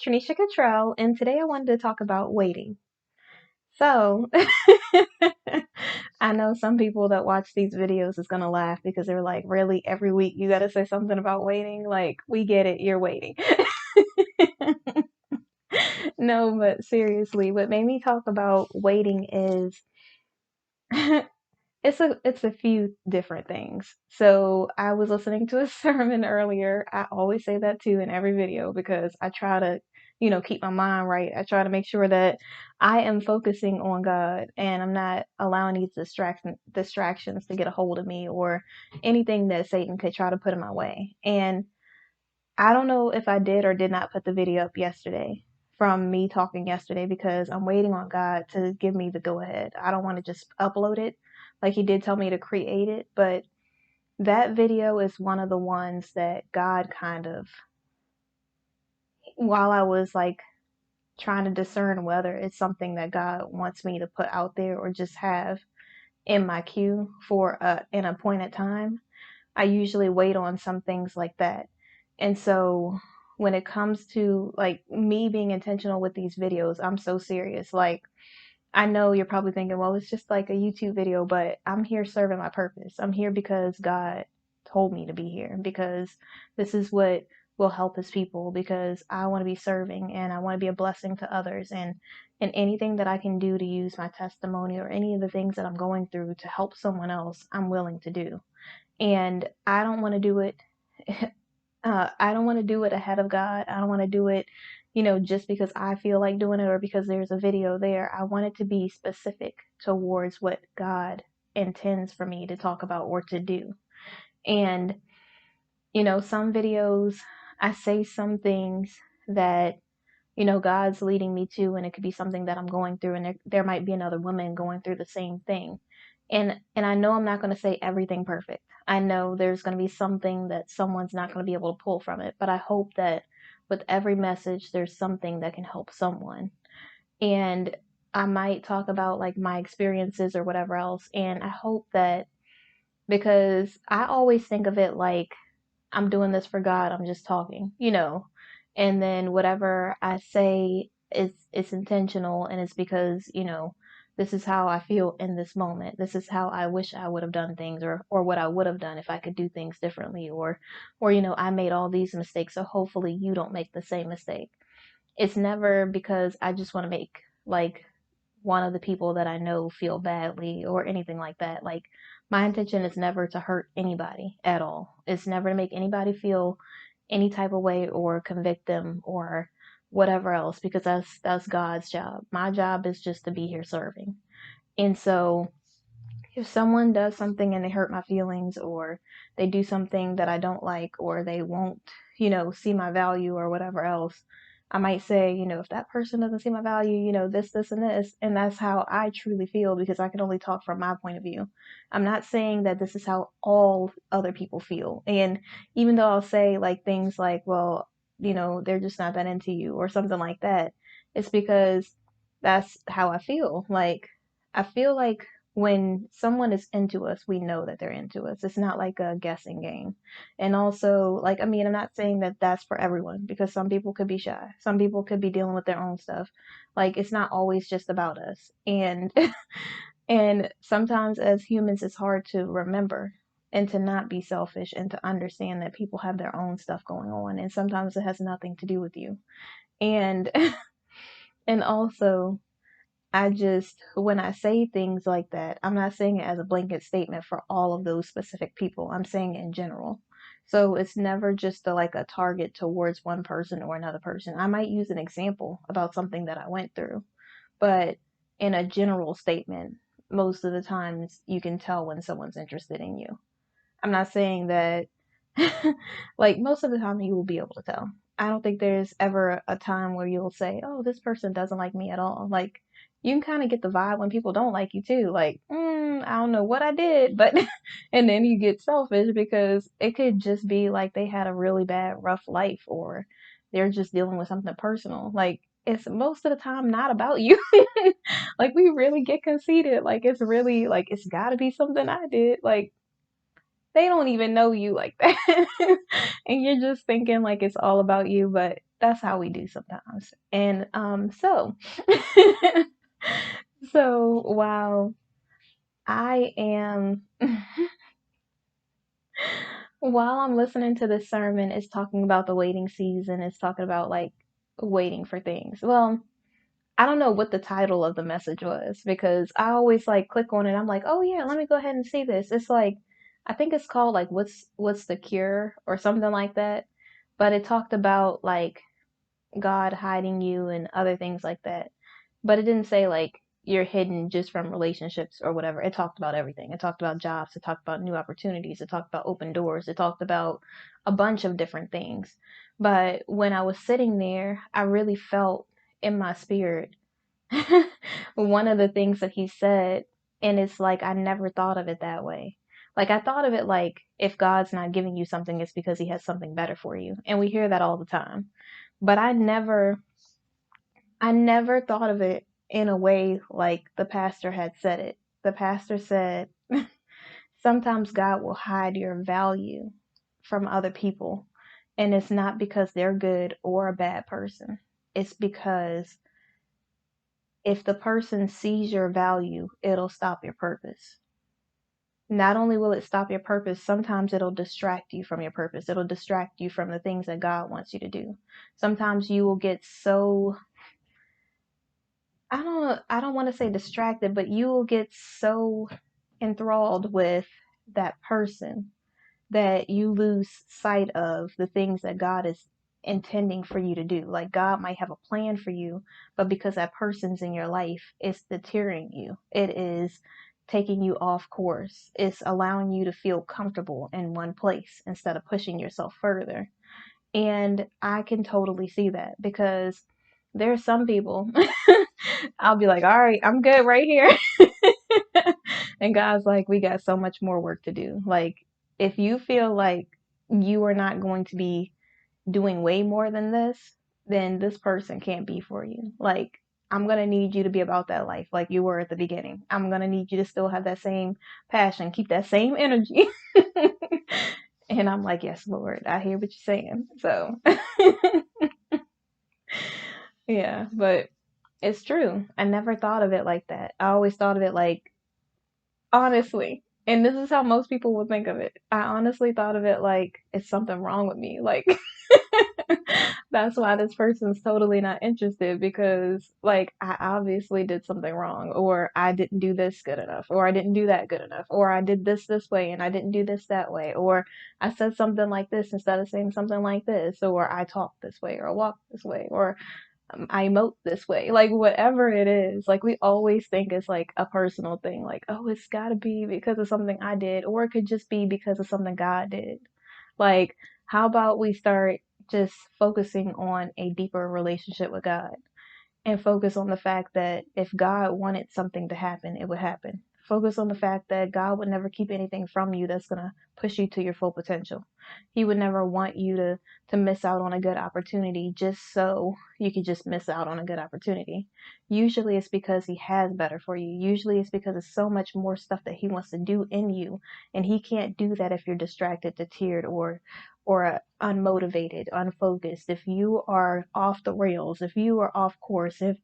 Tranisha Cottrell, and today I wanted to talk about waiting. So, I know some people that watch these videos is gonna laugh because they're like, really, every week you gotta say something about waiting? Like, we get it, you're waiting. No, but seriously, what made me talk about waiting is it's a few different things. So I was listening to a sermon earlier. I always say that too in every video because I try to, keep my mind right. I try to make sure that I am focusing on God and I'm not allowing these distractions to get a hold of me or anything that Satan could try to put in my way. And I don't know if I did or did not put the video up yesterday from me talking yesterday because I'm waiting on God to give me the go ahead. I don't want to just upload it. Like he did tell me to create it, but that video is one of the ones that God kind of, while I was like trying to discern whether it's something that God wants me to put out there or just have in my queue for an appointed time, I usually wait on some things like that. And so when it comes to like me being intentional with these videos, I'm so serious. Like I know you're probably thinking, well, it's just like a YouTube video, but I'm here serving my purpose. I'm here because God told me to be here, because this is what will help his people, because I want to be serving and I want to be a blessing to others. And anything that I can do to use my testimony or any of the things that I'm going through to help someone else, I'm willing to do. And I don't want to do it. I don't want to do it ahead of God. I don't want to do it, just because I feel like doing it or because there's a video there. I want it to be specific towards what God intends for me to talk about or to do. And, some videos, I say some things that, God's leading me to, and it could be something that I'm going through, and there might be another woman going through the same thing. And I know I'm not going to say everything perfect. I know there's going to be something that someone's not going to be able to pull from it, but I hope that with every message, there's something that can help someone. And I might talk about like my experiences or whatever else. And I hope that, because I always think of it like I'm doing this for God, I'm just talking, and then whatever I say is it's intentional and it's because, this is how I feel in this moment. This is how I wish I would have done things, or what I would have done if I could do things differently, or I made all these mistakes, so hopefully you don't make the same mistake. It's never because I just want to make like one of the people that I know feel badly or anything like that. Like my intention is never to hurt anybody at all. It's never to make anybody feel any type of way or convict them or whatever else, because that's God's job. My job is just to be here serving. And so if someone does something and they hurt my feelings, or they do something that I don't like, or they won't, see my value or whatever else, I might say, if that person doesn't see my value, this, and this, and that's how I truly feel because I can only talk from my point of view. I'm not saying that this is how all other people feel. And even though I'll say like things like, well, they're just not that into you or something like that, it's because that's how I feel. Like, I feel like when someone is into us, we know that they're into us. It's not like a guessing game. And also, like, I mean, I'm not saying that that's for everyone because some people could be shy. Some people could be dealing with their own stuff. Like, it's not always just about us. And, and sometimes as humans, it's hard to remember and to not be selfish and to understand that people have their own stuff going on. And sometimes it has nothing to do with you. And, and also, when I say things like that, I'm not saying it as a blanket statement for all of those specific people. I'm saying it in general. So it's never just like a target towards one person or another person. I might use an example about something that I went through, but in a general statement, most of the times you can tell when someone's interested in you. I'm not saying that, like, most of the time you will be able to tell. I don't think there's ever a time where you'll say, oh, this person doesn't like me at all. Like, you can kind of get the vibe when people don't like you too. Like, I don't know what I did, but, and then you get selfish because it could just be like they had a really bad, rough life, or they're just dealing with something personal. Like, it's most of the time not about you. Like, we really get conceited. Like, it's really, like, it's gotta be something I did. Like, they don't even know you like that. And you're just thinking like it's all about you, but that's how we do sometimes. And so while I am while I'm listening to this sermon, it's talking about the waiting season, it's talking about like waiting for things. Well, I don't know what the title of the message was because I always like click on it. I'm like, oh yeah, let me go ahead and see this. It's like, I think it's called like what's the cure or something like that. But it talked about like God hiding you and other things like that. But it didn't say like you're hidden just from relationships or whatever. It talked about everything. It talked about jobs. It talked about new opportunities. It talked about open doors. It talked about a bunch of different things. But when I was sitting there, I really felt in my spirit one of the things that he said, and it's like I never thought of it that way. Like I thought of it like if God's not giving you something, it's because he has something better for you. And we hear that all the time. But I never thought of it in a way like the pastor had said it. The pastor said, sometimes God will hide your value from other people. And it's not because they're good or a bad person. It's because if the person sees your value, it'll stop your purpose. Not only will it stop your purpose, sometimes it'll distract you from your purpose. It'll distract you from the things that God wants you to do. Sometimes you will get so, I don't want to say distracted, but you will get so enthralled with that person that you lose sight of the things that God is intending for you to do. Like God might have a plan for you, but because that person's in your life, it's deterring you. It is taking you off course. It's allowing you to feel comfortable in one place instead of pushing yourself further. And I can totally see that because there are some people I'll be like, all right, I'm good right here. And God's like, we got so much more work to do. Like, if you feel like you are not going to be doing way more than this, then this person can't be for you. Like, I'm going to need you to be about that life like you were at the beginning. I'm going to need you to still have that same passion, keep that same energy. And I'm like, yes, Lord, I hear what you're saying. So, yeah, but it's true. I never thought of it like that. I always thought of it like, honestly, and this is how most people would think of it. I honestly thought of it like it's something wrong with me. Like that's why this person's totally not interested because like I obviously did something wrong or I didn't do this good enough or I didn't do that good enough or I did this way and I didn't do this that way or I said something like this instead of saying something like this or I talked this way or walked this way or I emote this way, like whatever it is, like we always think it's like a personal thing, like, oh, it's gotta be because of something I did, or it could just be because of something God did. Like, how about we start just focusing on a deeper relationship with God? And focus on the fact that if God wanted something to happen, it would happen. Focus on the fact that God would never keep anything from you that's going to push you to your full potential. He would never want you to miss out on a good opportunity just so you could just miss out on a good opportunity. Usually it's because he has better for you. Usually it's because it's so much more stuff that he wants to do in you. And he can't do that if you're distracted, deterred, or unmotivated, unfocused, if you are off the rails, if you are off course, if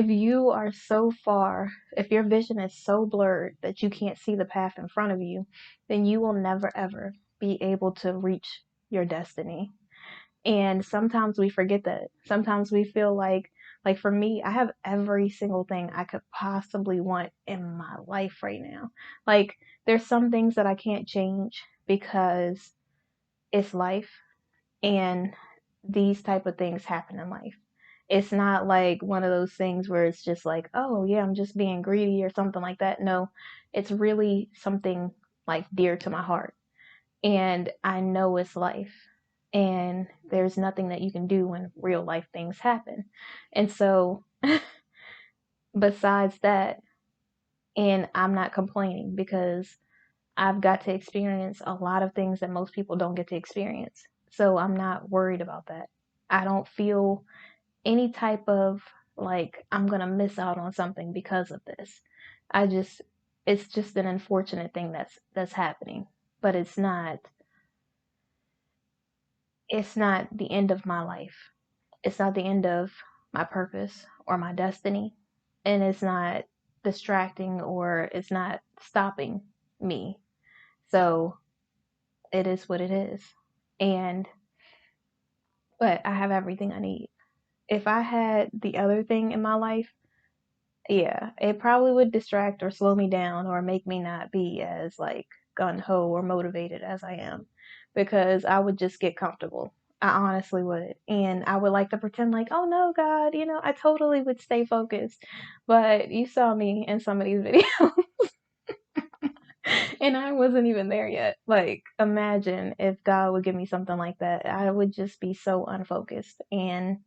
you are so far, if your vision is so blurred that you can't see the path in front of you, then you will never ever be able to reach your destiny. And sometimes we forget that. Sometimes we feel like for me, I have every single thing I could possibly want in my life right now. Like there's some things that I can't change because it's life and these type of things happen in life. It's not like one of those things where it's just like, oh yeah, I'm just being greedy or something like that. No, it's really something like dear to my heart. And I know it's life. And there's nothing that you can do when real life things happen. And so besides that, and I'm not complaining because I've got to experience a lot of things that most people don't get to experience. So I'm not worried about that. I don't feel any type of like I'm going to miss out on something because of this. I just it's just an unfortunate thing that's happening, but it's not the end of my life. It's not the end of my purpose or my destiny. And it's not distracting or it's not stopping me. So it is what it is. And, but I have everything I need. If I had the other thing in my life, yeah, it probably would distract or slow me down or make me not be as like gun ho or motivated as I am because I would just get comfortable. I honestly would. And I would like to pretend like, oh no, God, I totally would stay focused. But you saw me in some of these videos and I wasn't even there yet. Like, imagine if God would give me something like that. I would just be so unfocused. And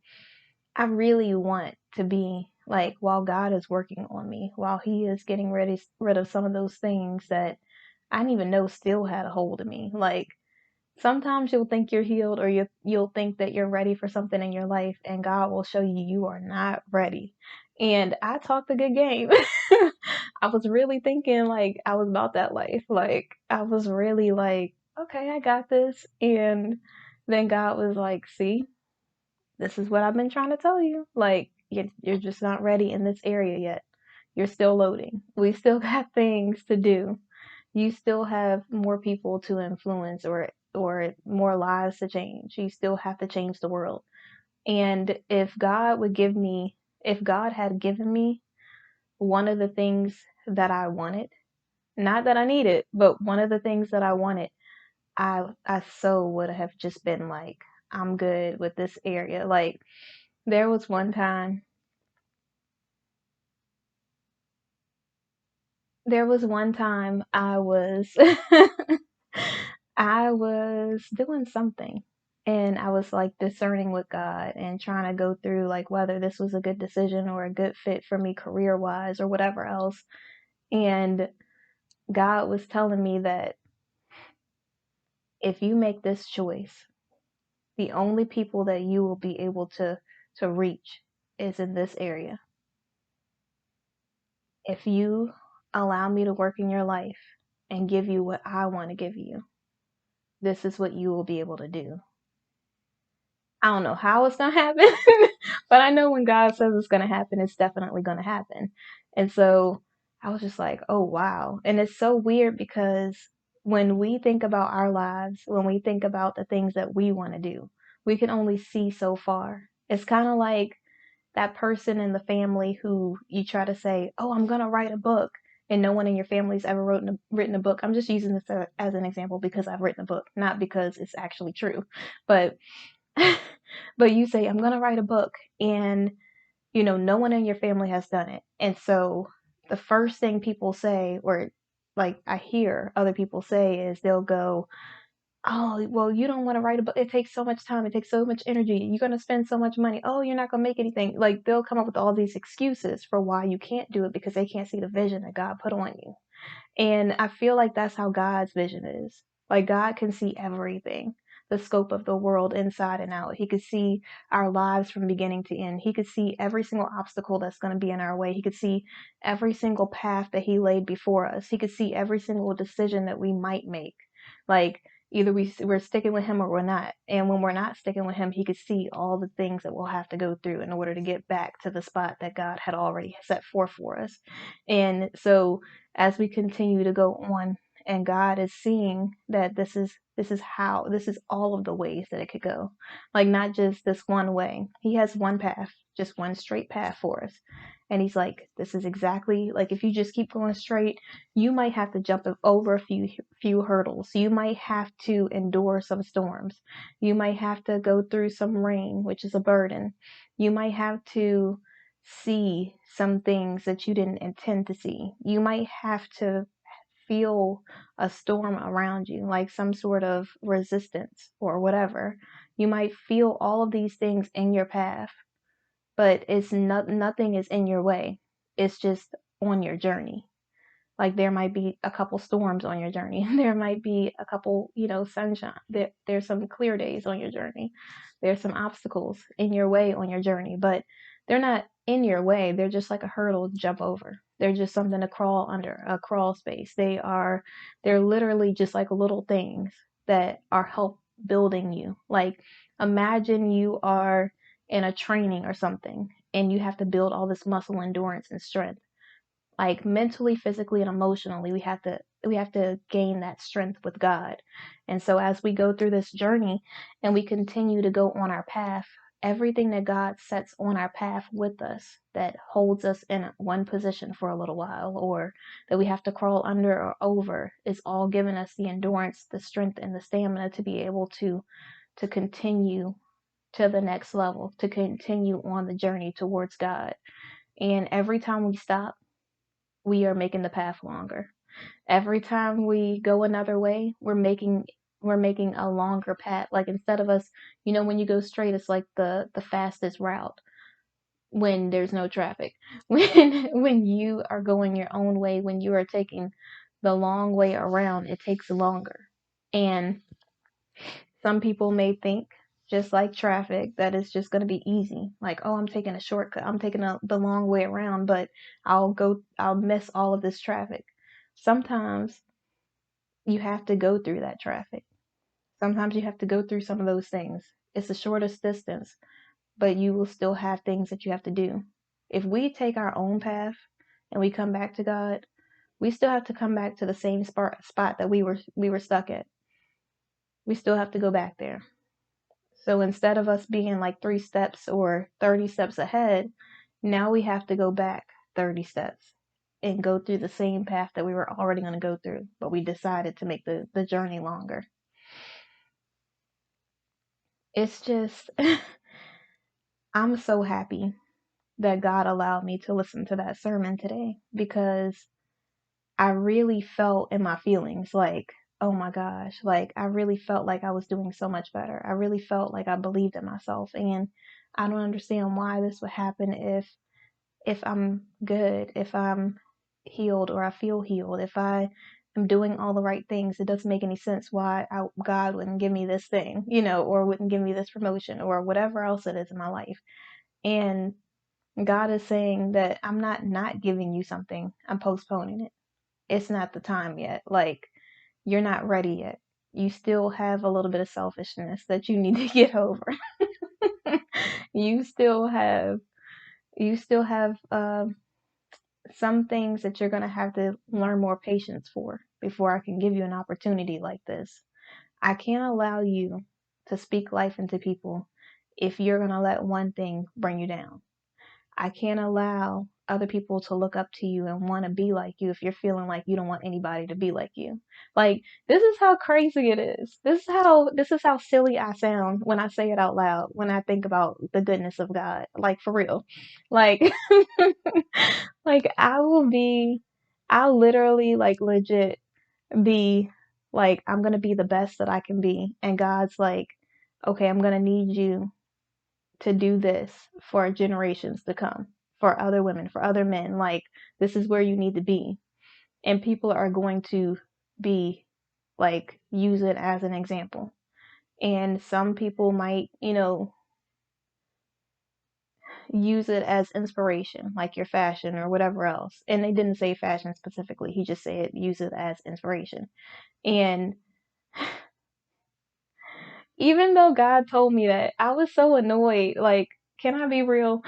I really want to be like, while God is working on me, while He is getting rid of some of those things that I didn't even know still had a hold of me. Like, sometimes you'll think you're healed or you'll think that you're ready for something in your life, and God will show you you are not ready. And I talked a good game. I was really thinking like I was about that life. Like, I was really like, okay, I got this. And then God was like, see, this is what I've been trying to tell you. Like, you're just not ready in this area yet. You're still loading. We still got things to do. You still have more people to influence or more lives to change. You still have to change the world. And if God had given me one of the things that I wanted, not that I needed, but one of the things that I wanted, I so would have just been like, I'm good with this area. Like, there was one time, I was I was doing something and I was like discerning with God and trying to go through like whether this was a good decision or a good fit for me career wise or whatever else. And God was telling me that if you make this choice, the only people that you will be able to reach is in this area. If you allow me to work in your life and give you what I want to give you, this is what you will be able to do. I don't know how it's gonna happen, but I know when God says it's gonna happen, it's definitely gonna happen. And so I was just like, oh wow. And it's so weird because when we think about our lives, when we think about the things that we want to do, we can only see so far. It's kind of like that person in the family who you try to say, oh, I'm gonna write a book. And no one in your family's ever written a book. I'm just using this as an example because I've written a book, not because it's actually true. But but you say, I'm going to write a book, and no one in your family has done it. And so the first thing people say, or like I hear other people say, is they'll go, oh, well, you don't want to write a book. It takes so much time. It takes so much energy. You're going to spend so much money. Oh, you're not going to make anything. Like, they'll come up with all these excuses for why you can't do it because they can't see the vision that God put on you. And I feel like that's how God's vision is. Like, God can see everything, the scope of the world inside and out. He could see our lives from beginning to end. He could see every single obstacle that's going to be in our way. He could see every single path that He laid before us. He could see every single decision that we might make. Like, either we're sticking with Him or we're not. And when we're not sticking with Him, He could see all the things that we'll have to go through in order to get back to the spot that God had already set forth for us. And so, as we continue to go on, and God is seeing that this is all of the ways that it could go, like not just this one way. He has one path, just one straight path for us, and He's like, this is exactly, like, if you just keep going straight, you might have to jump over a few hurdles. You might have to endure some storms. You might have to go through some rain, which is a burden. You might have to see some things that you didn't intend to see. You might have to feel a storm around you, like some sort of resistance or whatever. You might feel all of these things in your path, but it's not, nothing is in your way. It's just on your journey. Like, there might be a couple storms on your journey. There might be a couple, sunshine. There's some clear days on your journey. There's some obstacles in your way on your journey, but they're not in your way. They're just like a hurdle to jump over. They're just something to crawl under, a crawl space. They're literally just like little things that are help building you. Like, imagine you are in a training or something, and you have to build all this muscle endurance and strength. Like mentally, physically, and emotionally, we have to gain that strength with God. And so as we go through this journey and we continue to go on our path, everything that God sets on our path with us that holds us in one position for a little while, or that we have to crawl under or over, is all giving us the endurance, the strength, and the stamina to be able to continue to the next level, to continue on the journey towards God. And every time we stop, we are making the path longer. Every time we go another way, we're making a longer path. Like instead of us, when you go straight, it's like the fastest route when there's no traffic. When you are going your own way, when you are taking the long way around, it takes longer. And some people may think, just like traffic, that it's just going to be easy. Like, oh, I'm taking a shortcut. I'm taking the long way around, but I'll miss all of this traffic. Sometimes you have to go through that traffic. Sometimes you have to go through some of those things. It's the shortest distance, but you will still have things that you have to do. If we take our own path and we come back to God, we still have to come back to the same spot that we were stuck at. We still have to go back there. So instead of us being like 3 steps or 30 steps ahead, now we have to go back 30 steps and go through the same path that we were already going to go through, but we decided to make the journey longer. It's just, I'm so happy that God allowed me to listen to that sermon today, because I really felt in my feelings like, oh my gosh, like I really felt like I was doing so much better. I really felt like I believed in myself, and I don't understand why this would happen if I'm good, if I'm healed or I feel healed, if I am doing all the right things. It doesn't make any sense why God wouldn't give me this thing, or wouldn't give me this promotion or whatever else it is in my life. And God is saying that I'm not giving you something. I'm postponing it. It's not the time yet. Like, you're not ready yet. You still have a little bit of selfishness that you need to get over. you still have you still have some things that you're going to have to learn more patience for before I can give you an opportunity like this. I can't allow you to speak life into people if you're going to let one thing bring you down. I can't allow other people to look up to you and want to be like you if you're feeling like you don't want anybody to be like you. Like, this is how crazy it is. This is how silly I sound when I say it out loud, when I think about the goodness of God. Like, for real. Like like I'll literally, like, legit be like, I'm going to be the best that I can be, and God's like, okay, I'm going to need you to do this for generations to come, for other women, for other men. Like, this is where you need to be. And people are going to be like, use it as an example. And some people might, use it as inspiration, like your fashion or whatever else. And they didn't say fashion specifically, he just said use it as inspiration. And even though God told me that, I was so annoyed. Like, can I be real?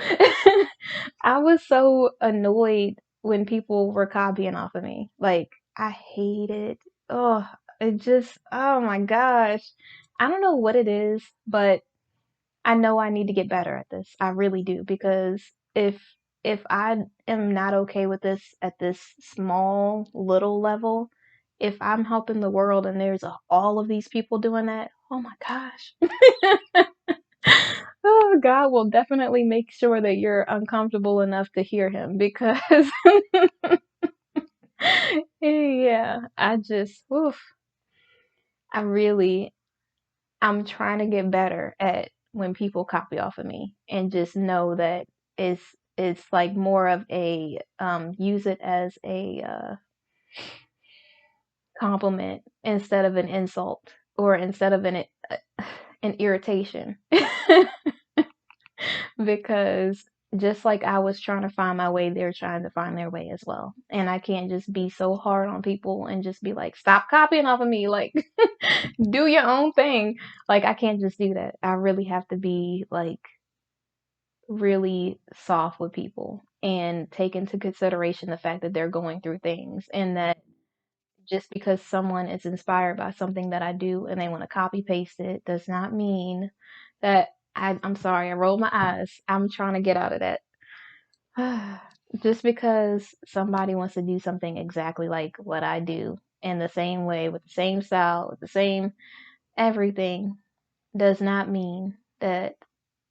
I was so annoyed when people were copying off of me. Like, I hate it. Oh, oh my gosh. I don't know what it is, but I know I need to get better at this. I really do, because if if I am not okay with this at this small little level, if I'm helping the world and there's all of these people doing that, oh my gosh. Oh, God will definitely make sure that you're uncomfortable enough to hear him, because yeah, oof, I really, I'm trying to get better at when people copy off of me, and just know that it's it's like more of a use it as a compliment instead of an insult, or instead of an irritation. Because just like I was trying to find my way, they're trying to find their way as well. And I can't just be so hard on people and just be like, stop copying off of me. Like, do your own thing. Like, I can't just do that. I really have to be like really soft with people and take into consideration the fact that they're going through things, and that just because someone is inspired by something that I do and they want to copy paste it does not mean that I'm sorry, I rolled my eyes. I'm trying to get out of that. Just because somebody wants to do something exactly like what I do in the same way, with the same style, with the same everything, does not mean that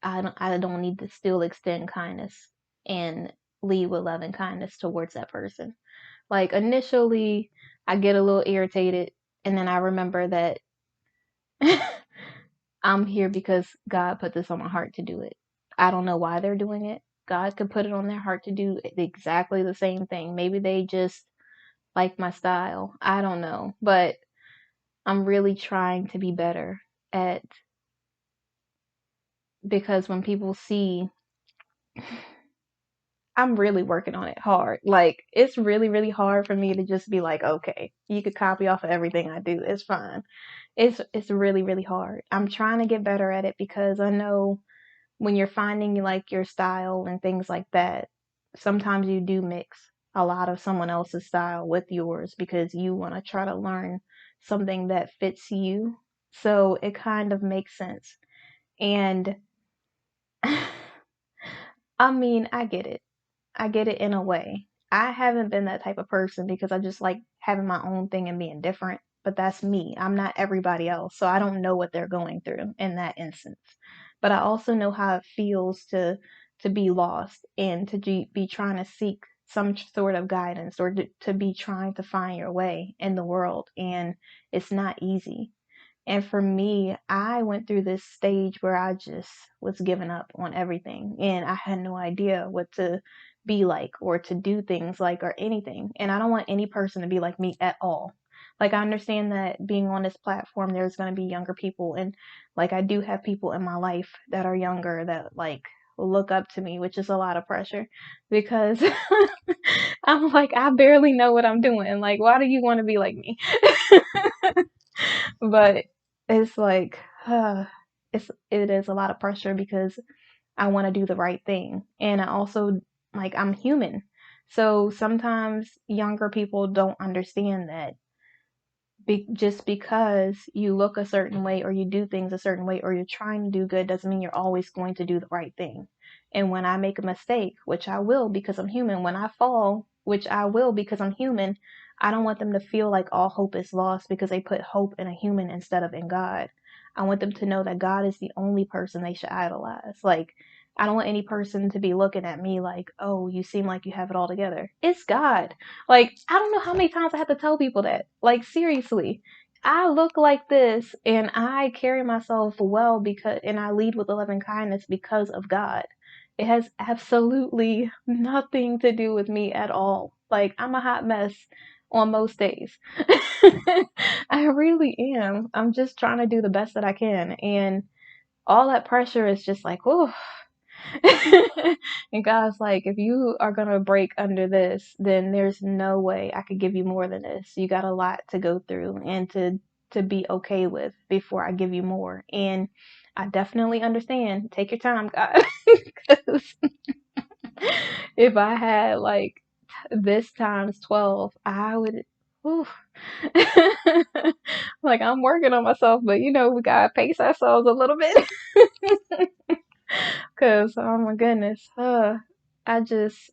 I don't need to still extend kindness and lead with love and kindness towards that person. Like initially, I get a little irritated, and then I remember that I'm here because God put this on my heart to do it. I don't know why they're doing it. God could put it on their heart to do exactly the same thing. Maybe they just like my style. I don't know. But I'm really trying to be better at, because when people see, I'm really working on it hard. Like it's really, really hard for me to just be like, okay, you could copy off of everything I do. It's fine. It's really, really hard. I'm trying to get better at it because I know when you're finding like your style and things like that, sometimes you do mix a lot of someone else's style with yours because you want to try to learn something that fits you. So it kind of makes sense. And I mean, I get it. I get it in a way. I haven't been that type of person because I just like having my own thing and being different, but that's me. I'm not everybody else, so I don't know what they're going through in that instance. But I also know how it feels to be lost and to be trying to seek some sort of guidance, or to be trying to find your way in the world, and it's not easy. And for me, I went through this stage where I just was giving up on everything, and I had no idea what to be like or to do things like or anything. And I don't want any person to be like me at all. Like I understand that being on this platform, there's going to be younger people, and like I do have people in my life that are younger that like look up to me, which is a lot of pressure because I'm like, I barely know what I'm doing. Like, why do you want to be like me? But it's like it is a lot of pressure because I want to do the right thing, and I also, like, I'm human. So sometimes younger people don't understand that just because you look a certain way or you do things a certain way or you're trying to do good doesn't mean you're always going to do the right thing. And when I make a mistake, which I will because I'm human, when I fall, which I will because I'm human, I don't want them to feel like all hope is lost because they put hope in a human instead of in God. I want them to know that God is the only person they should idolize. Like, I don't want any person to be looking at me like, oh, you seem like you have it all together. It's God. Like, I don't know how many times I have to tell people that. Like, seriously, I look like this and I carry myself well because, and I lead with love and kindness because of God. It has absolutely nothing to do with me at all. Like, I'm a hot mess on most days. I really am. I'm just trying to do the best that I can. And all that pressure is just like, oh, and God's like, if you are gonna break under this, then there's no way I could give you more than this. You got a lot to go through and to be okay with before I give you more. And I definitely understand. Take your time, God. 'Cause if I had like this times 12, I would. Whew. Like I'm working on myself, but we gotta pace ourselves a little bit. Cause oh my goodness, I just,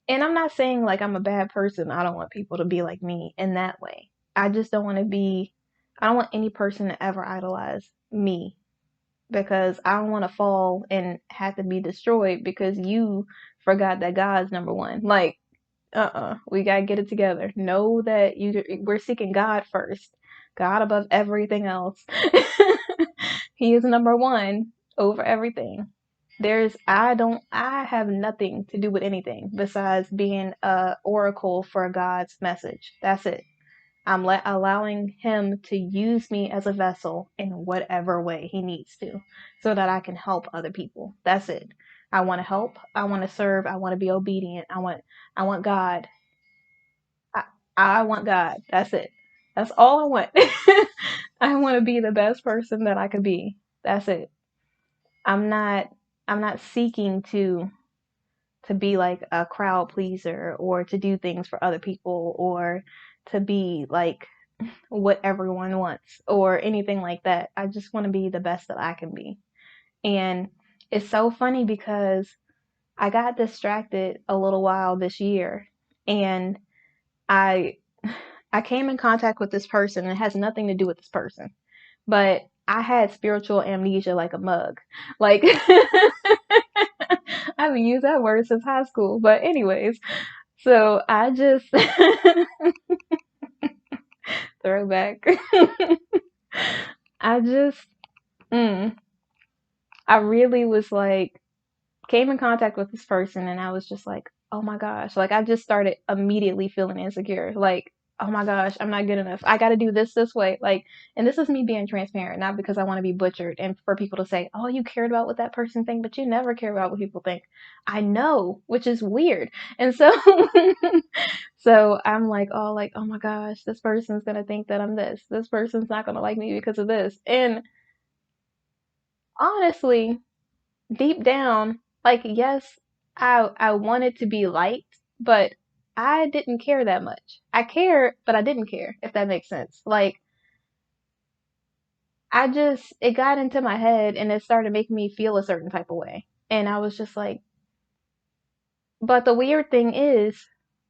and I'm not saying like I'm a bad person. I don't want people to be like me in that way. I just don't want to be. I don't want any person to ever idolize me because I don't want to fall and have to be destroyed because you forgot that God's number one. Like, we gotta get it together. Know that we're seeking God first. God above everything else. He is number one over everything. I have nothing to do with anything besides being a oracle for God's message. That's it. I'm allowing him to use me as a vessel in whatever way he needs to so that I can help other people. That's it. I want to help. I want to serve. I want to be obedient. I want God. I, I want God. That's it. That's all I want. I want to be the best person that I could be. That's it. I'm not. I'm not seeking to be like a crowd pleaser or to do things for other people or to be like what everyone wants or anything like that. I just want to be the best that I can be. And it's so funny because I got distracted a little while this year and I I came in contact with this person and it has nothing to do with this person. But I had spiritual amnesia like a mug. Like I haven't used that word since high school. But anyways, so I just throwback. I just mm, I really was like came in contact with this person and I was just like, oh my gosh. Like I just started immediately feeling insecure. Like, oh my gosh, I'm not good enough. I got to do this way. Like, and this is me being transparent, not because I want to be butchered and for people to say, oh, you cared about what that person think, but you never care about what people think. I know, which is weird. And so, so I'm like, oh my gosh, this person's going to think that I'm this. This person's not going to like me because of this. And honestly, deep down, like yes, I wanted to be liked, but I didn't care that much. I cared, but I didn't care, if that makes sense. Like I just it got into my head and it started making me feel a certain type of way. And I was just like, but the weird thing is,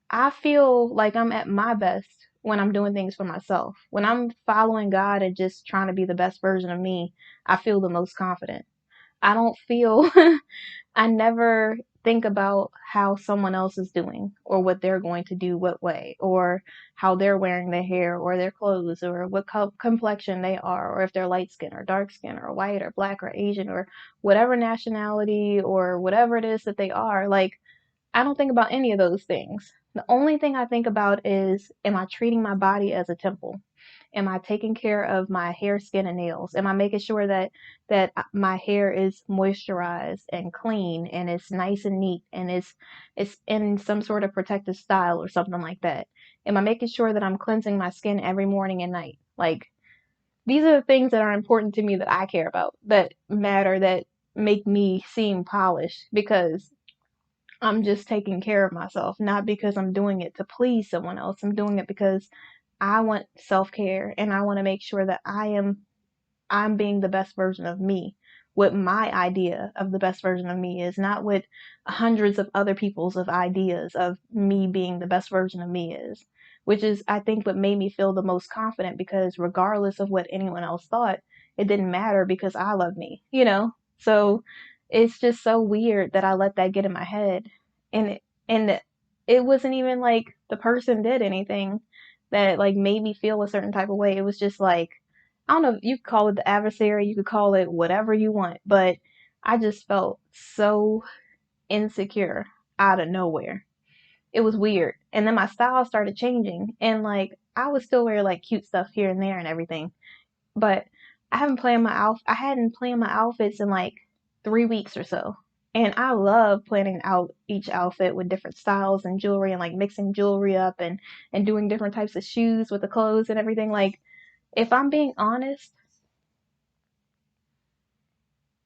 I feel like I'm at my best when I'm doing things for myself. When I'm following God and just trying to be the best version of me, I feel the most confident. I don't feel I never think about how someone else is doing or what they're going to do what way or how they're wearing their hair or their clothes or what complexion they are or if they're light skin or dark skin or white or black or Asian or whatever nationality or whatever it is that they are. Like, I don't think about any of those things. The only thing I think about is, am I treating my body as a temple? Am I taking care of my hair, skin, and nails? Am I making sure that my hair is moisturized and clean and it's nice and neat and it's in some sort of protective style or something like that? Am I making sure that I'm cleansing my skin every morning and night? Like these are the things that are important to me that I care about, that matter, that make me seem polished because I'm just taking care of myself, not because I'm doing it to please someone else. I'm doing it because I want self-care and I want to make sure that I'm being the best version of me. What my idea of the best version of me is, not what hundreds of other people's of ideas of me being the best version of me is, which is I think what made me feel the most confident because regardless of what anyone else thought, it didn't matter because I love me, you know? So it's just so weird that I let that get in my head and it wasn't even like the person did anything that like made me feel a certain type of way. It was just like I don't know, you could call it the adversary, you could call it whatever you want, but I just felt so insecure out of nowhere. It was weird. And then my style started changing and like I would still wear like cute stuff here and there and everything, but I hadn't planned my outfits in like 3 weeks or so. And I love planning out each outfit with different styles and jewelry and like mixing jewelry up and doing different types of shoes with the clothes and everything. Like if I'm being honest,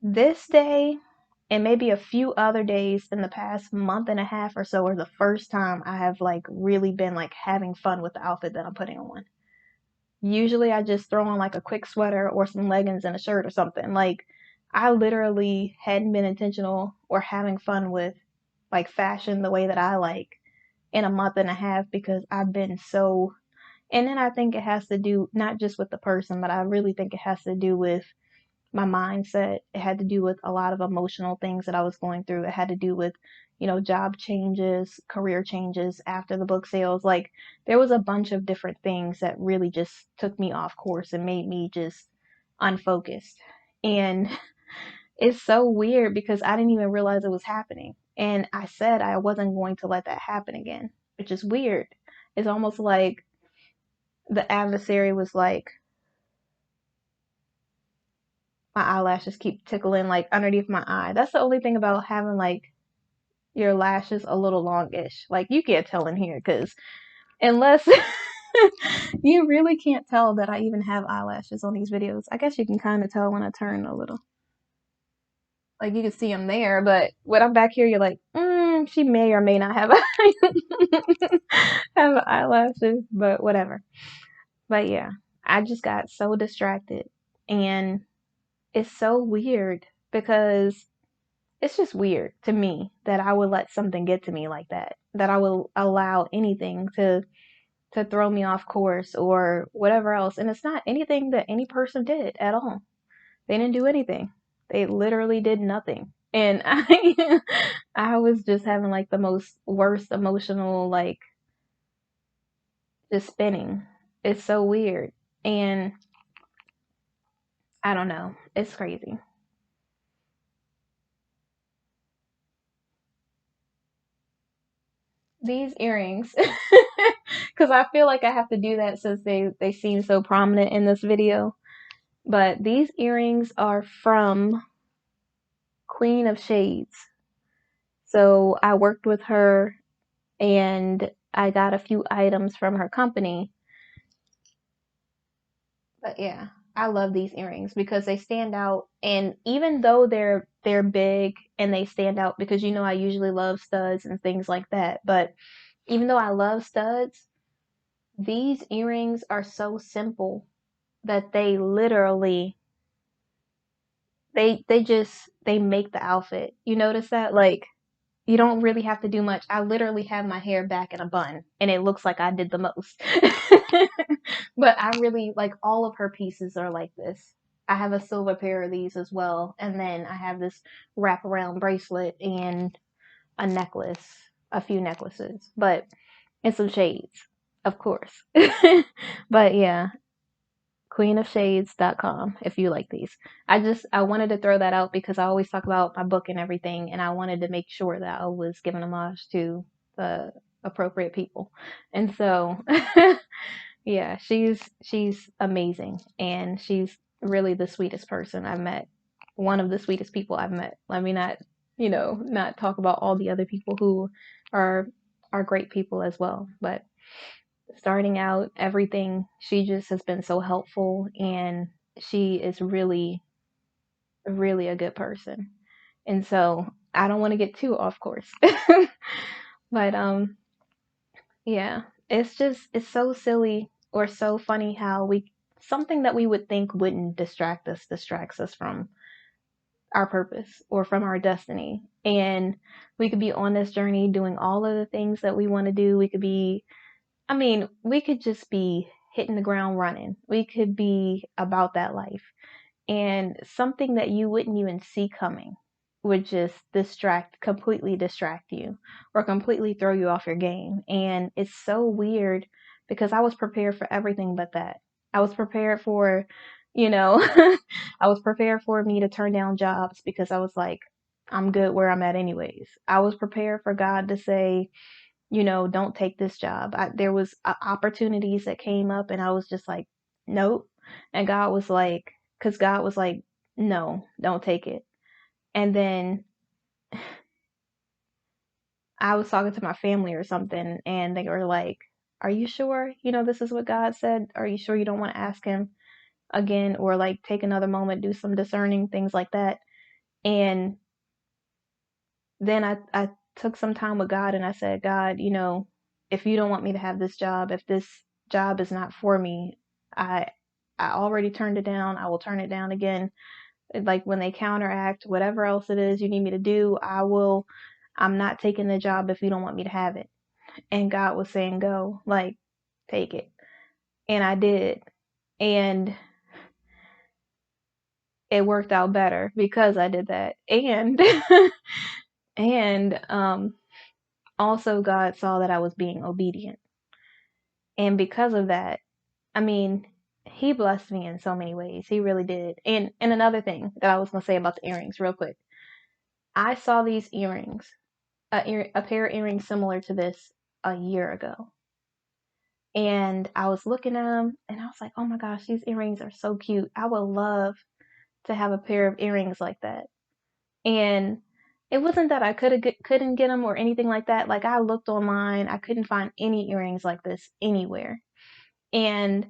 this day and maybe a few other days in the past month and a half or so are the first time I have like really been like having fun with the outfit that I'm putting on. Usually I just throw on like a quick sweater or some leggings and a shirt or something. Like I literally hadn't been intentional or having fun with like fashion the way that I like in a month and a half because I've been so and then I think it has to do not just with the person, but I really think it has to do with my mindset. It had to do with a lot of emotional things that I was going through. It had to do with, job changes, career changes after the book sales. Like there was a bunch of different things that really just took me off course and made me just unfocused. And it's so weird because I didn't even realize it was happening. And I said I wasn't going to let that happen again, which is weird. It's almost like the adversary was like, my eyelashes keep tickling like underneath my eye. That's the only thing about having like your lashes a little longish. Like you can't tell in here because unless you really can't tell that I even have eyelashes on these videos. I guess you can kind of tell when I turn a little. Like you can see them there, but when I'm back here, you're like, she may or may not have have eyelashes, but whatever. But yeah, I just got so distracted, and it's so weird because it's just weird to me that I would let something get to me like that, that I will allow anything to throw me off course or whatever else. And it's not anything that any person did at all. They didn't do anything. They literally did nothing. And I was just having like the most worst emotional, like, just spinning. It's so weird. And I don't know. It's crazy. These earrings, because I feel like I have to do that since they seem so prominent in this video. But these earrings are from Queen of Shades. So I worked with her and I got a few items from her company. But yeah, I love these earrings because they stand out, and even though they're big and they stand out, because I usually love studs and things like that, but even though I love studs, these earrings are so simple that they literally they make the outfit. You notice that? Like, you don't really have to do much. I literally have my hair back in a bun and it looks like I did the most. But I really like all of her pieces are like this. I have a silver pair of these as well. And then I have this wraparound bracelet and a necklace, a few necklaces, but and some shades, of course. But yeah, queenofshades.com if you like these. I wanted to throw that out because I always talk about my book and everything, and I wanted to make sure that I was giving homage to the appropriate people. And so yeah, she's amazing, and she's really the sweetest person I've met. One of the sweetest people I've met. Let me not, not talk about all the other people who are are great people as well, but starting out, everything, she just has been so helpful, and she is really, really a good person. And so I don't want to get too off course. But yeah, it's so silly or so funny how we something that we would think wouldn't distract us distracts us from our purpose or from our destiny. And we could be on this journey doing all of the things that we want to do. We could just be hitting the ground running. We could be about that life. And something that you wouldn't even see coming would just completely distract you or completely throw you off your game. And it's so weird because I was prepared for everything but that. I was prepared for, you know, I was prepared for me to turn down jobs because I was like, I'm good where I'm at anyways. I was prepared for God to say, don't take this job. There was opportunities that came up and I was just like, nope. And God was like, no, don't take it. And then I was talking to my family or something and they were like, are you sure? This is what God said. Are you sure you don't want to ask him again or like take another moment, do some discerning, things like that? And then I took some time with God and I said, God, if you don't want me to have this job, if this job is not for me, I I already turned it down. I will turn it down again. Like when they counteract whatever else it is you need me to do, I'm not taking the job if you don't want me to have it. And God was saying, go, like, take it. And I did. And it worked out better because I did that. And and also God saw that I was being obedient. And because of that, I mean, he blessed me in so many ways. He really did. And another thing that I was gonna say about the earrings, real quick. I saw these earrings, a pair of earrings similar to this, a year ago, and I was looking at them, and I was like, "Oh my gosh, these earrings are so cute. I would love to have a pair of earrings like that." And it wasn't that I couldn't get them or anything like that. Like I looked online, I couldn't find any earrings like this anywhere. And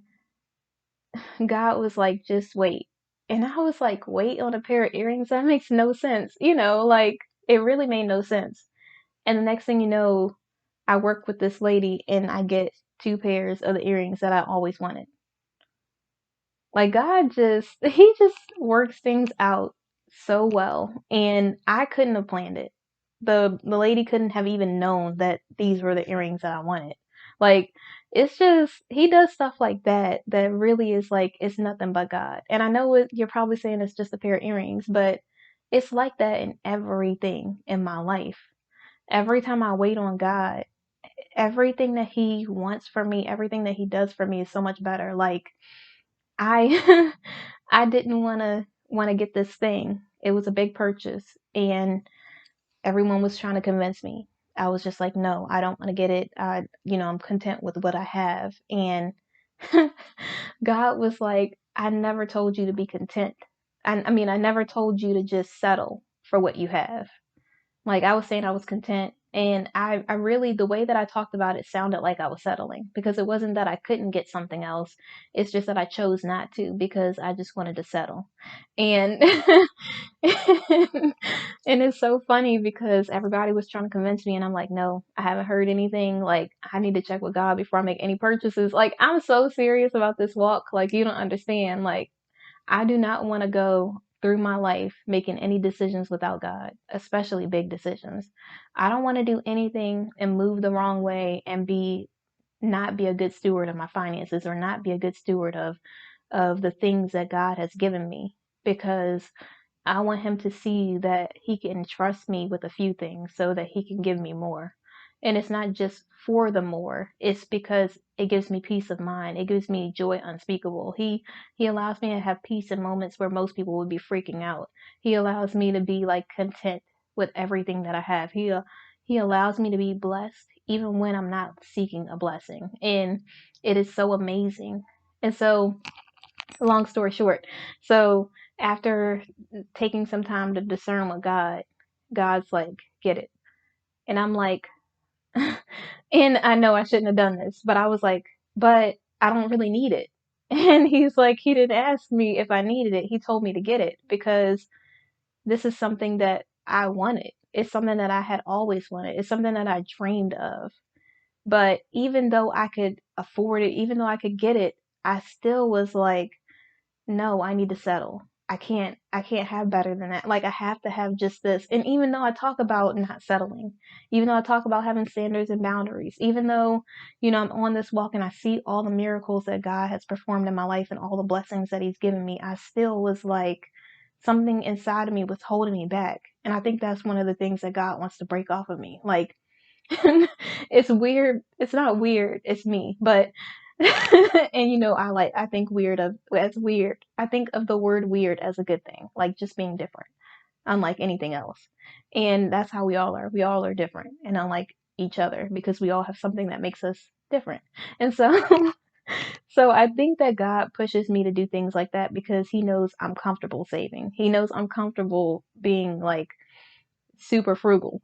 God was like, just wait. And I was like, wait on a pair of earrings? That makes no sense. Like it really made no sense. And the next thing you know, I work with this lady and I get 2 pairs of the earrings that I always wanted. Like God he just works things out so well. And I couldn't have planned it. The lady couldn't have even known that these were the earrings that I wanted. Like it's just he does stuff like that that really is like it's nothing but God. And I know you're probably saying it's just a pair of earrings, but it's like that in everything in my life. Every time I wait on God, everything that he wants for me, everything that he does for me is so much better. Like I I didn't want to get this thing. It was a big purchase and everyone was trying to convince me. I was just like, "No, I don't want to get it. I'm content with what I have." And God was like, "I never told you to be content. I mean, I never told you to just settle for what you have." Like I was saying I was content and I really the way that I talked about it sounded like I was settling because it wasn't that I couldn't get something else. It's just that I chose not to because I just wanted to settle. And and it's so funny because everybody was trying to convince me and I'm like, "No, I haven't heard anything. Like I need to check with God before I make any purchases." Like I'm so serious about this walk. Like you don't understand. Like I do not want to go through my life making any decisions without God, especially big decisions. I don't want to do anything and move the wrong way and not be a good steward of my finances or not be a good steward of the things that God has given me because I want him to see that he can trust me with a few things so that he can give me more. And it's not just for the more, it's because it gives me peace of mind. It gives me joy unspeakable. He allows me to have peace in moments where most people would be freaking out. He allows me to be like content with everything that I have. He allows me to be blessed even when I'm not seeking a blessing. And it is so amazing. And so long story short, so after taking some time to discern with God, God's like, get it. And I'm like, and I know I shouldn't have done this, but I was like, but I don't really need it. And he's like, he didn't ask me if I needed it. He told me to get it because this is something that I wanted. It's something that I had always wanted. It's something that I dreamed of. But even though I could afford it, even though I could get it, I still was like, no, I need to settle. I can't have better than that. Like I have to have just this. And even though I talk about not settling, even though I talk about having standards and boundaries, even though, I'm on this walk and I see all the miracles that God has performed in my life and all the blessings that he's given me, I still was like something inside of me was holding me back. And I think that's one of the things that God wants to break off of me. Like it's weird. It's not weird. It's me. But and I think weird of as weird. I think of the word weird as a good thing, like just being different, unlike anything else. And that's how we all are. We all are different and unlike each other because we all have something that makes us different. And so so I think that God pushes me to do things like that because he knows I'm comfortable saving. He knows I'm comfortable being like super frugal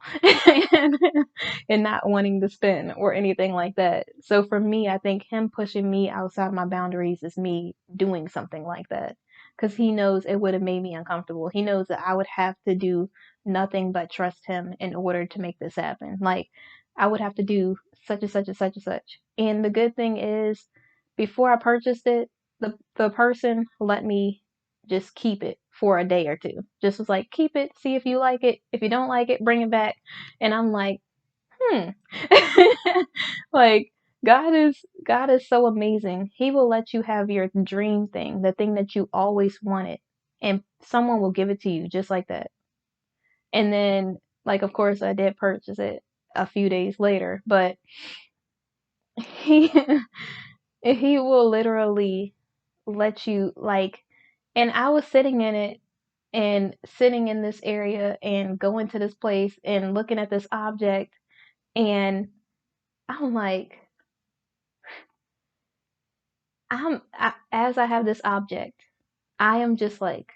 and, and not wanting to spend or anything like that. So for me, I think him pushing me outside my boundaries is me doing something like that because he knows it would have made me uncomfortable. He knows that I would have to do nothing but trust him in order to make this happen. Like I would have to do such and such and such and such. And the good thing is, before I purchased it, the person let me just keep it for a day or two. Just was like, keep it, see if you like it. If you don't like it, bring it back. And I'm like, hmm. Like God is so amazing. He will let you have your dream thing, the thing that you always wanted, and someone will give it to you just like that. And then like of course I did purchase it a few days later, but he he will literally let you like and I was sitting in it and sitting in this area and going to this place and looking at this object and I'm like as I have this object I am just like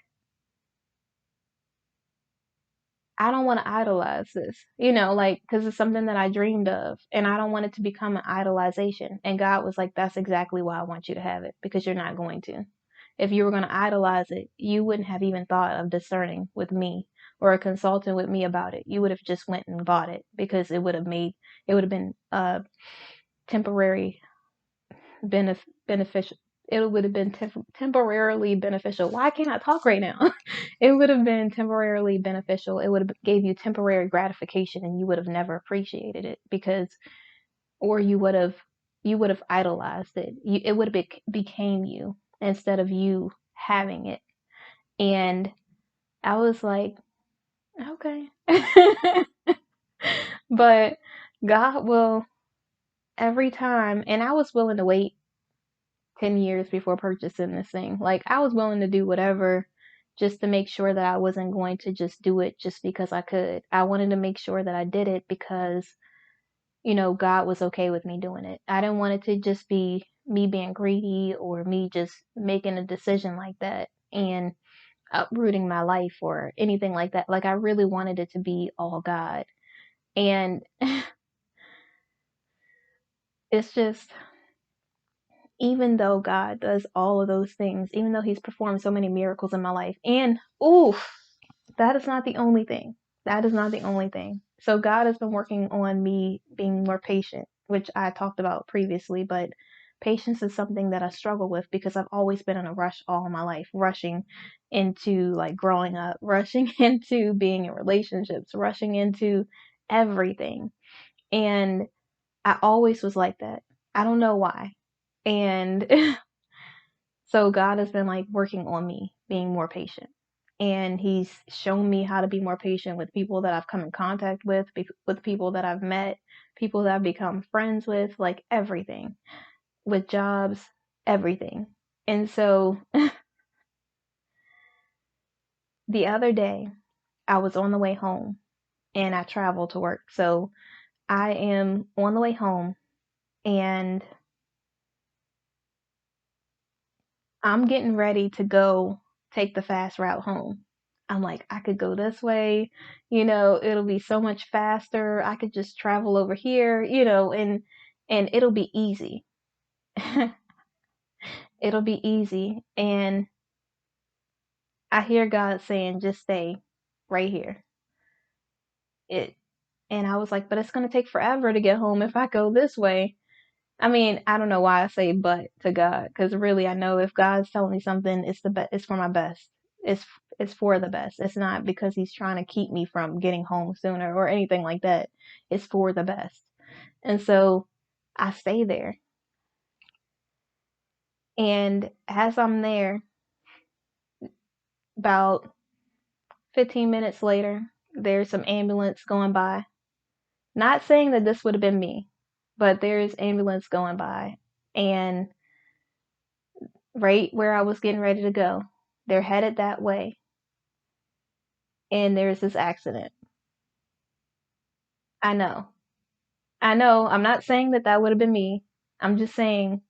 I don't want to idolize this, like because it's something that I dreamed of and I don't want it to become an idolization. And God was like, that's exactly why I want you to have it because you're not going to. if you were going to idolize it, you wouldn't have even thought of discerning with me or consulting with me about it. You would have just went and bought it because it would have been temporary beneficial. It would have been temporarily beneficial. Why can't I talk right now? It would have been temporarily beneficial. It would have gave you temporary gratification, and you would have never appreciated it because, or you would have idolized it. It would have became you instead of you having it. And I was like, okay, but God will every time, and I was willing to wait 10 years before purchasing this thing. Like, I was willing to do whatever just to make sure that I wasn't going to just do it just because I could. I wanted to make sure that I did it because, God was okay with me doing it. I didn't want it to just be me being greedy or me just making a decision like that and uprooting my life or anything like that. Like, I really wanted it to be all God. And it's just, even though God does all of those things, even though He's performed so many miracles in my life, and oof, that is not the only thing. That is not the only thing. So God has been working on me being more patient, which I talked about previously, but patience is something that I struggle with because I've always been in a rush all my life, rushing into like growing up, rushing into being in relationships, rushing into everything. And I always was like that. I don't know why. And so God has been like working on me being more patient. And He's shown me how to be more patient with people that I've come in contact with people that I've met, people that I've become friends with, like everything, with jobs, everything. And so the other day, I was on the way home and I traveled to work. So I am on the way home and I'm getting ready to go take the fast route home. I'm like, I could go this way, it'll be so much faster. I could just travel over here, and it'll be easy. It'll be easy. And I hear God saying, just stay right here. It and I was like, but it's gonna take forever to get home if I go this way. I mean, I don't know why I say but to God, because really I know if God's telling me something, it's for my best. It's it's for the best. It's not because He's trying to keep me from getting home sooner or anything like that. It's for the best. And so I stay there. And as I'm there, about 15 minutes later, there's some ambulance going by. Not saying that this would have been me, but there's ambulance going by. And right where I was getting ready to go, they're headed that way. And there's this accident. I know. I know. I'm not saying that that would have been me. I'm just saying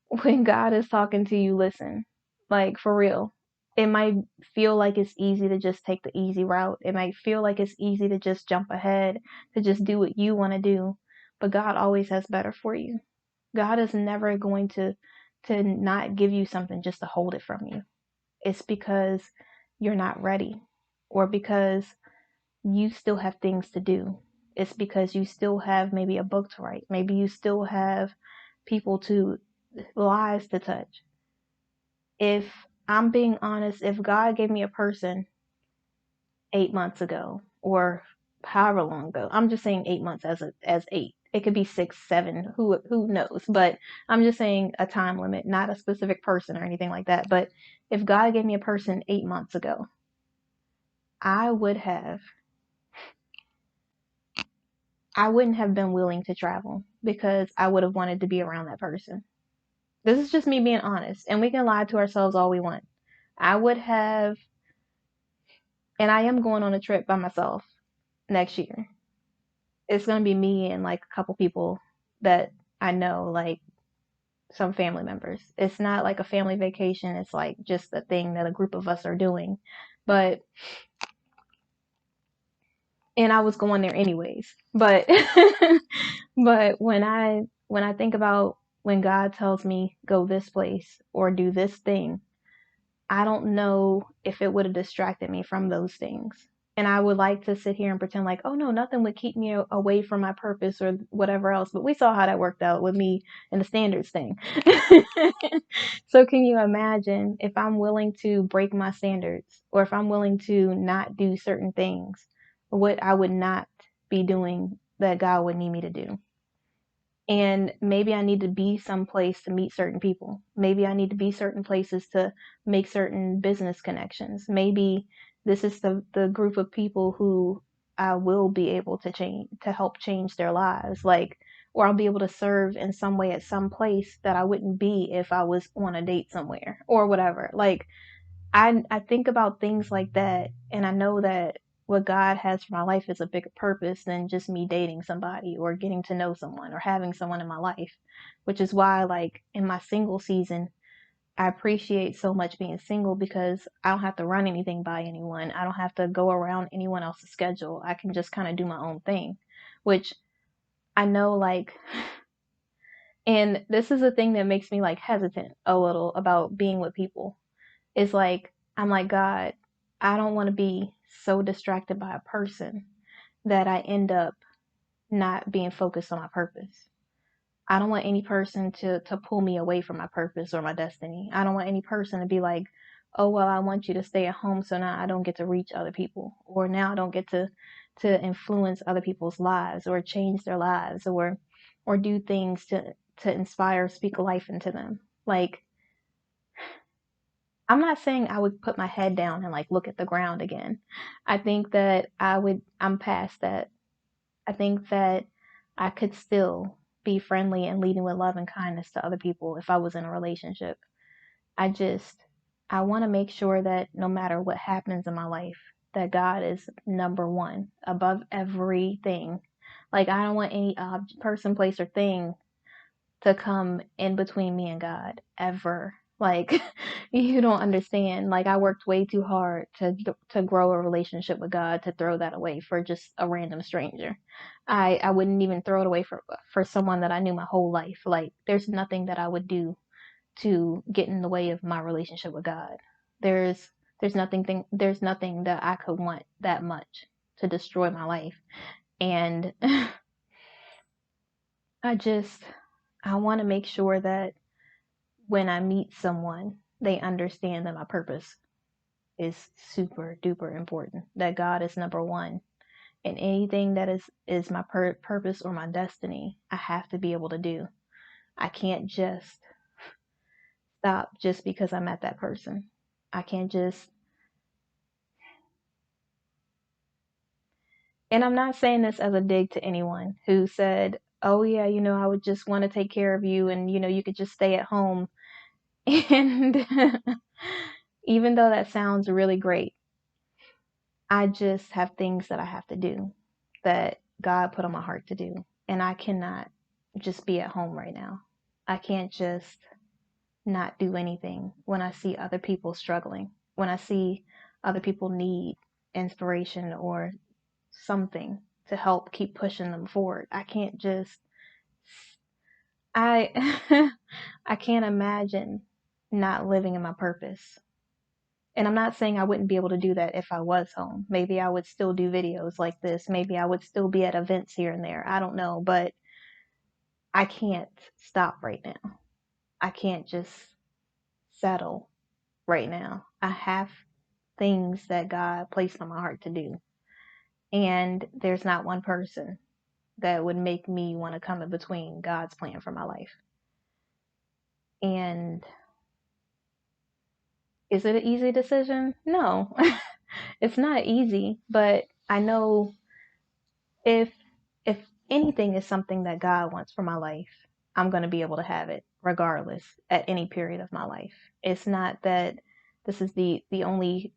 when God is talking to you, listen. Like, for real. It might feel like it's easy to just take the easy route. It might feel like it's easy to just jump ahead, to just do what you want to do. But God always has better for you. God is never going to not give you something just to hold it from you. It's because you're not ready or because you still have things to do. It's because you still have maybe a book to write. Maybe you still have people to lives to touch. If I'm being honest, if God gave me a person 8 months ago or however long ago, I'm just saying 8 months as eight. It could be 6, 7, who knows? But I'm just saying a time limit, not a specific person or anything like that. But if God gave me a person 8 months ago, I wouldn't have been willing to travel because I would have wanted to be around that person. This is just me being honest, and we can lie to ourselves all we want. I would have, and I am going on a trip by myself next year. It's going to be me and like a couple people that I know, like some family members. It's not like a family vacation, it's like just a thing that a group of us are doing. But, and I was going there anyways. But, but when I think about when God tells me go this place or do this thing, I don't know if it would have distracted me from those things. And I would like to sit here and pretend like, oh no, nothing would keep me away from my purpose or whatever else. But we saw how that worked out with me and the standards thing. So can you imagine if I'm willing to break my standards or if I'm willing to not do certain things, what I would not be doing that God would need me to do? And maybe I need to be someplace to meet certain people. Maybe I need to be certain places to make certain business connections. Maybe this is the group of people who I will be able to change, to help change their lives. Like, or I'll be able to serve in some way at some place that I wouldn't be if I was on a date somewhere or whatever. Like, I think about things like that, and I know that what God has for my life is a bigger purpose than just me dating somebody or getting to know someone or having someone in my life, which is why, like, in my single season, I appreciate so much being single because I don't have to run anything by anyone. I don't have to go around anyone else's schedule. I can just kind of do my own thing, which I know, like, and this is the thing that makes me like hesitant a little about being with people. It's like, I'm like, God, I don't want to be so distracted by a person that I end up not being focused on my purpose. I don't want any person to pull me away from my purpose or my destiny. I don't want any person to be like, oh, well, I want you to stay at home so now I don't get to reach other people, or now I don't get to influence other people's lives or change their lives or do things to inspire, speak life into them. Like, I'm not saying I would put my head down and like look at the ground again. I think that I'm past that. I think that I could still be friendly and leading with love and kindness to other people if I was in a relationship. I just, I want to make sure that no matter what happens in my life, that God is number one above everything. Like, I don't want any person, place, or thing to come in between me and God ever. Like, you don't understand. Like, I worked way too hard to grow a relationship with God to throw that away for just a random stranger. I wouldn't even throw it away for someone that I knew my whole life. Like, there's nothing that I would do to get in the way of my relationship with God. There's there's nothing that I could want that much to destroy my life. And I just I want to make sure that when I meet someone, they understand that my purpose is super duper important. That God is number one, and anything that is my purpose or my destiny, I have to be able to do. I can't just stop just because I met that person. I can't just. And I'm not saying this as a dig to anyone who said, "Oh yeah, I would just want to take care of you, and you could just stay at home." And even though that sounds really great, I just have things that I have to do that God put on my heart to do. And I cannot just be at home right now. I can't just not do anything when I see other people struggling, when I see other people need inspiration or something to help keep pushing them forward. I can't just, I, I can't imagine not living in my purpose. And I'm not saying I wouldn't be able to do that if I was home. Maybe I would still do videos like this. Maybe I would still be at events here and there. I don't know, but I can't stop right now. I can't just settle right now. I have things that God placed on my heart to do. And there's not one person that would make me want to come in between God's plan for my life. And is it an easy decision? No, it's not easy, but I know if if anything is something that God wants for my life, I'm going to be able to have it regardless at any period of my life. It's not that this is the only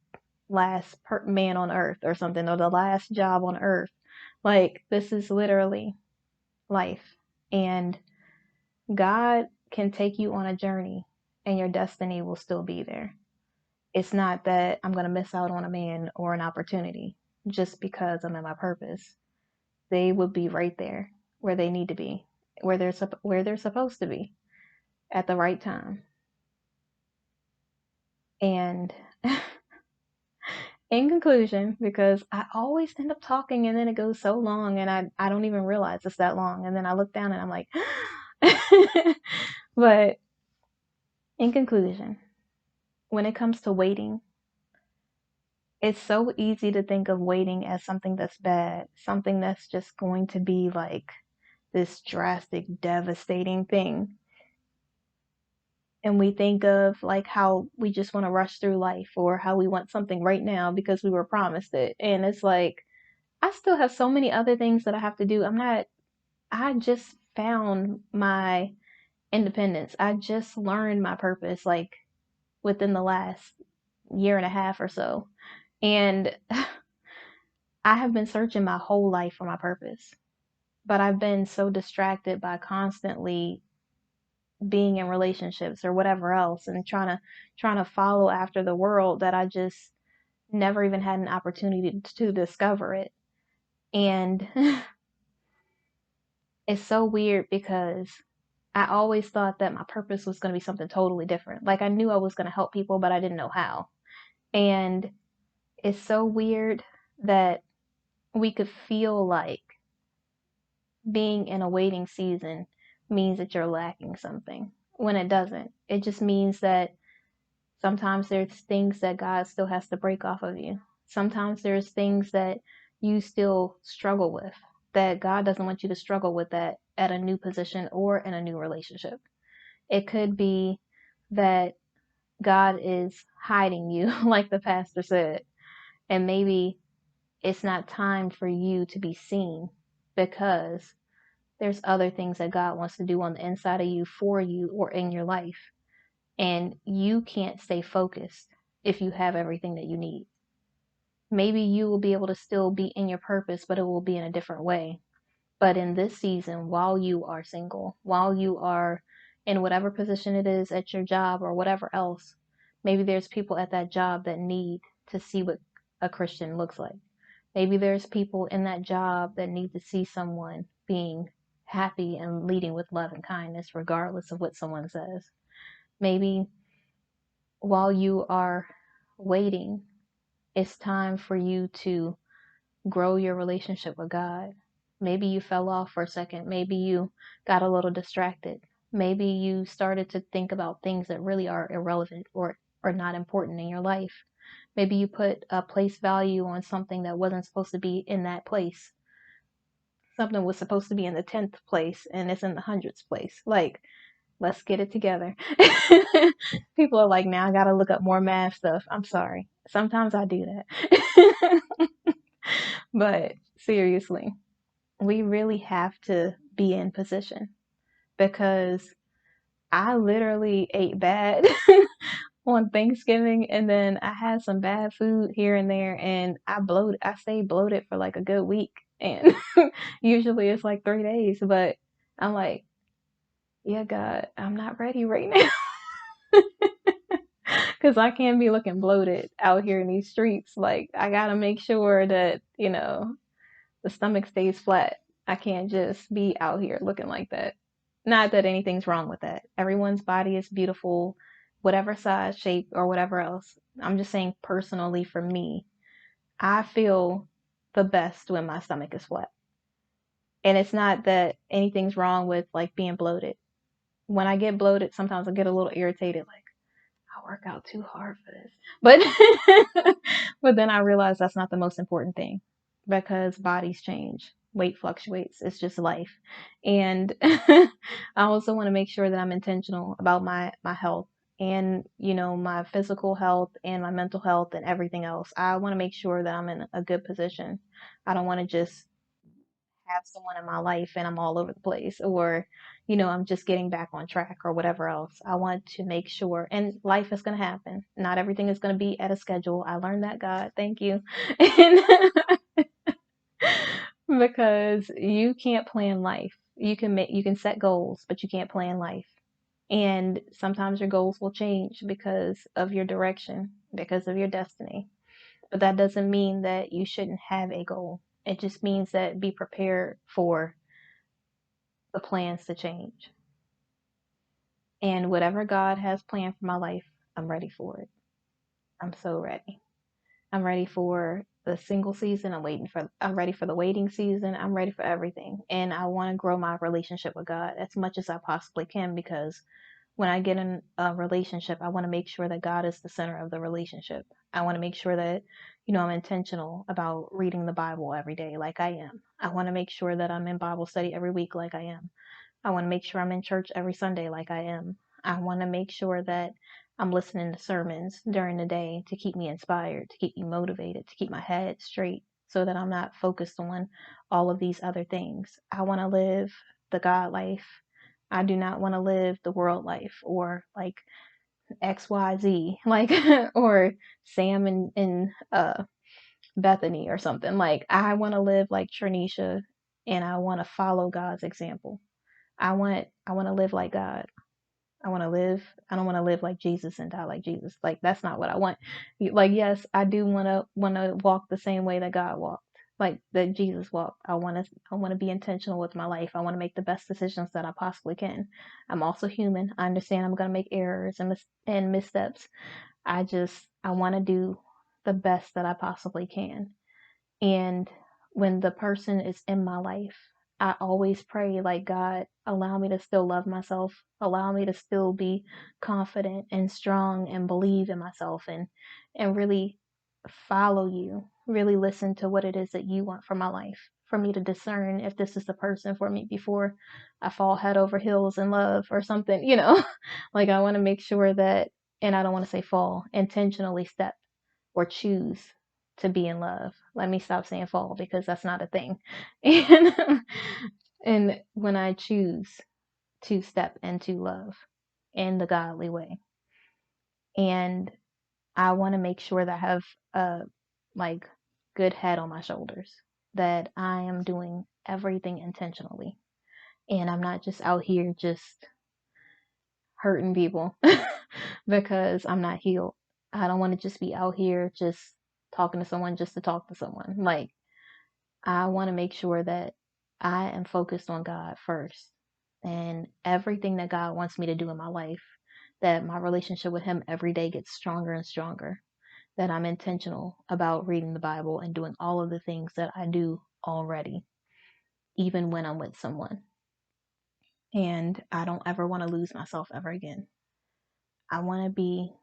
last man on earth or something, or the last job on earth. Like, this is literally life. And God can take you on a journey and your destiny will still be there. It's not that I'm going to miss out on a man or an opportunity just because I'm in my purpose. They would be right there where they need to be, where they're supposed to be. at the right time. And in conclusion, because I always end up talking and then it goes so long and I don't even realize it's that long. And then I look down and I'm like, but in conclusion, when it comes to waiting, it's so easy to think of waiting as something that's bad, something that's just going to be like this drastic, devastating thing. And we think of like how we just want to rush through life or how we want something right now because we were promised it. And it's like, I still have so many other things that I have to do. I just found my independence. I just learned my purpose like within the last year and a half or so. And I have been searching my whole life for my purpose, but I've been so distracted by constantly being in relationships or whatever else and trying to follow after the world that I just never even had an opportunity to discover it. And it's so weird because I always thought that my purpose was going to be something totally different. Like I knew I was going to help people, but I didn't know how. And it's so weird that we could feel like being in a waiting season means that you're lacking something when it doesn't. It just means that sometimes there's things that God still has to break off of you. Sometimes there's things that you still struggle with that God doesn't want you to struggle with that at a new position or in a new relationship. It could be that God is hiding you, like the pastor said, and maybe it's not time for you to be seen because there's other things that God wants to do on the inside of you, for you, or in your life. And you can't stay focused if you have everything that you need. Maybe you will be able to still be in your purpose, but it will be in a different way. But in this season, while you are single, while you are in whatever position it is at your job or whatever else, maybe there's people at that job that need to see what a Christian looks like. Maybe there's people in that job that need to see someone being happy and leading with love and kindness, regardless of what someone says. Maybe while you are waiting, it's time for you to grow your relationship with God. Maybe you fell off for a second. Maybe you got a little distracted. Maybe you started to think about things that really are irrelevant or not important in your life. Maybe you put a place value on something that wasn't supposed to be in that place. Something was supposed to be in the 10th place and it's in the 100th place. Like, let's get it together. People are like, now I gotta look up more math stuff. I'm sorry. Sometimes I do that. But seriously, we really have to be in position because I literally ate bad on Thanksgiving and then I had some bad food here and there and I stayed bloated for like a good week and usually it's like 3 days, but I'm like, yeah, God, I'm not ready right now. Because I can't be looking bloated out here in these streets. Like, I gotta make sure that, the stomach stays flat. I can't just be out here looking like that. Not that anything's wrong with that. Everyone's body is beautiful, whatever size, shape, or whatever else. I'm just saying, personally, for me, I feel the best when my stomach is flat. And it's not that anything's wrong with like being bloated. When I get bloated, sometimes I get a little irritated, like, I work out too hard for this. But but then I realize that's not the most important thing because bodies change. Weight fluctuates. It's just life. And I also want to make sure that I'm intentional about my health and, my physical health and my mental health and everything else. I want to make sure that I'm in a good position. I don't want to just have someone in my life and I'm all over the place or I'm just getting back on track or whatever else. I want to make sure and life is going to happen. Not everything is going to be at a schedule. I learned that, God. Thank you. And because you can't plan life. You can set goals, but you can't plan life. And sometimes your goals will change because of your direction, because of your destiny. But that doesn't mean that you shouldn't have a goal. It just means that be prepared for the plans to change. And whatever God has planned for my life, I'm ready for it. I'm so ready. I'm ready for the single season. I'm ready for the waiting season. I'm ready for everything. And I want to grow my relationship with God as much as I possibly can, because when I get in a relationship, I want to make sure that God is the center of the relationship. I want to make sure that, I'm intentional about reading the Bible every day like I am. I want to make sure that I'm in Bible study every week like I am. I want to make sure I'm in church every Sunday like I am. I want to make sure that I'm listening to sermons during the day to keep me inspired, to keep me motivated, to keep my head straight so that I'm not focused on all of these other things. I want to live the God life. I do not want to live the world life, or like XYZ, like, or Sam and Bethany or something. Like, I want to live like Trinisha, and I want to follow God's example. I want to live like God. I don't want to live like Jesus and die like Jesus. Like, that's not what I want. Like, yes, I do want to walk the same way that God walked, like that Jesus walked. I want to be intentional with my life. I want to make the best decisions that I possibly can. I'm also human. I understand I'm going to make errors and missteps. I want to do the best that I possibly can. And when the person is in my life, I always pray, like, God, allow me to still love myself, allow me to still be confident and strong and believe in myself, and really follow you, really listen to what it is that you want for my life, for me to discern if this is the person for me before I fall head over heels in love or something. Like, I want to make sure that, and I don't want to say fall, intentionally step or choose to be in love. Let me stop saying fall, because that's not a thing. And and when I choose to step into love in the godly way, and I want to make sure that I have a like good head on my shoulders, that I am doing everything intentionally, and I'm not just out here just hurting people because I'm not healed. I don't want to just be out here just talking to someone just to talk to someone. Like, I want to make sure that I am focused on God first, and everything that God wants me to do in my life, that my relationship with Him every day gets stronger and stronger, that I'm intentional about reading the Bible and doing all of the things that I do already, even when I'm with someone. And I don't ever want to lose myself ever again. I want to be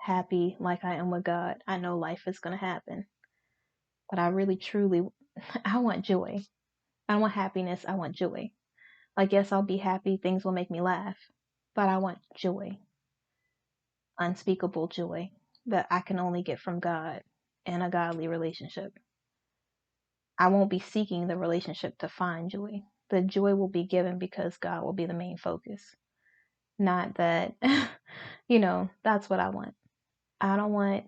happy like I am with God. I know life is going to happen, but I really, truly, I want joy. I don't want happiness. I want joy. Like, yes, I'll be happy. Things will make me laugh, but I want joy, unspeakable joy that I can only get from God and a godly relationship. I won't be seeking the relationship to find joy. The joy will be given because God will be the main focus. Not that, that's what I want. I don't want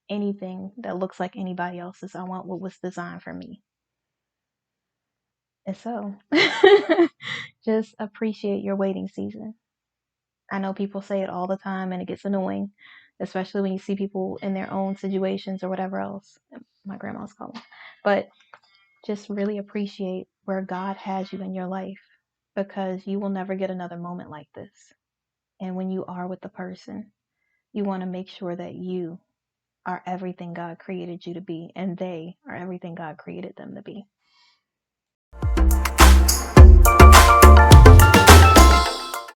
anything that looks like anybody else's. I want what was designed for me. And so, just appreciate your waiting season. I know people say it all the time and it gets annoying, especially when you see people in their own situations or whatever else. My grandma's calling. But just really appreciate where God has you in your life, because you will never get another moment like this. And when you are with the person, you want to make sure that you are everything God created you to be, and they are everything God created them to be.